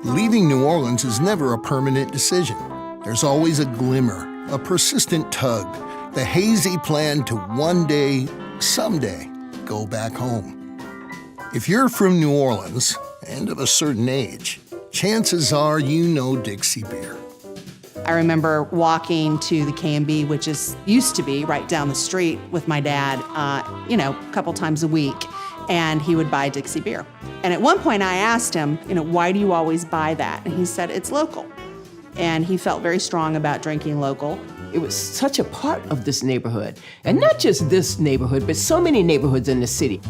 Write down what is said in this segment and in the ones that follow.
Leaving New Orleans is never a permanent decision. There's always a glimmer, a persistent tug, the hazy plan to one day, someday, go back home. If you're from New Orleans and of a certain age, chances are you know Dixie beer. I remember walking to the K&B, which used to be right down the street with my dad, a couple times a week, and he would buy Dixie beer. And at one point I asked him, why do you always buy that? And he said, it's local. And he felt very strong about drinking local. It was such a part of this neighborhood. And not just this neighborhood, but so many neighborhoods in the city.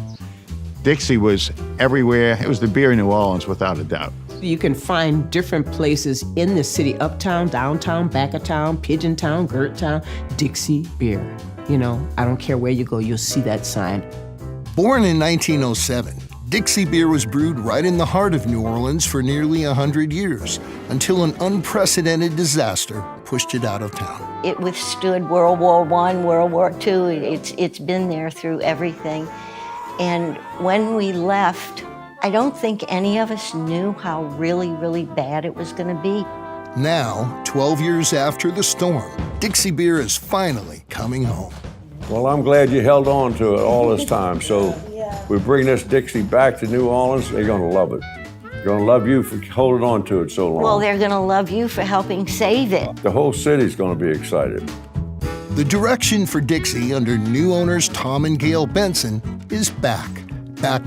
Dixie was everywhere. It was the beer in New Orleans, without a doubt. You can find different places in the city, uptown, downtown, back of town, Pigeon Town, Girt Town, Dixie beer. I don't care where you go, you'll see that sign. Born in 1907, Dixie beer was brewed right in the heart of New Orleans for nearly 100 years, until an unprecedented disaster pushed it out of town. It withstood World War I, World War II. It's been there through everything. And when we left, I don't think any of us knew how really, really bad it was going to be. Now, 12 years after the storm, Dixie beer is finally coming home. Well, I'm glad you held on to it all this time. So we bring this Dixie back to New Orleans, they're going to love it. They're going to love you for holding on to it so long. Well, they're going to love you for helping save it. The whole city's going to be excited. The direction for Dixie under new owners Tom and Gail Benson is back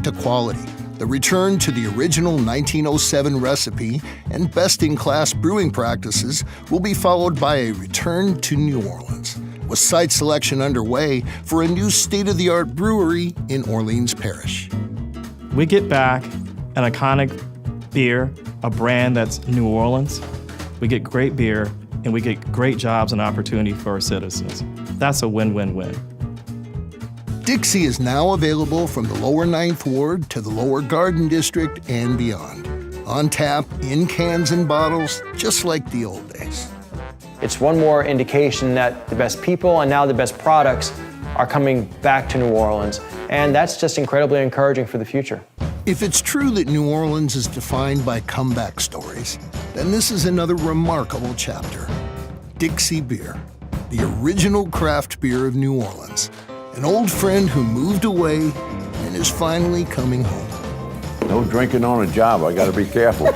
to quality. The return to the original 1907 recipe and best-in-class brewing practices will be followed by a return to New Orleans, with site selection underway for a new state-of-the-art brewery in Orleans Parish. We get back an iconic beer, a brand that's New Orleans. We get great beer, and we get great jobs and opportunity for our citizens. That's a win-win-win. Dixie is now available from the lower 9th Ward to the lower Garden District and beyond. On tap, in cans and bottles, just like the old days. It's one more indication that the best people and now the best products are coming back to New Orleans, and that's just incredibly encouraging for the future. If it's true that New Orleans is defined by comeback stories, then this is another remarkable chapter. Dixie beer, the original craft beer of New Orleans, an old friend who moved away and is finally coming home. No drinking on a job, I got to be careful.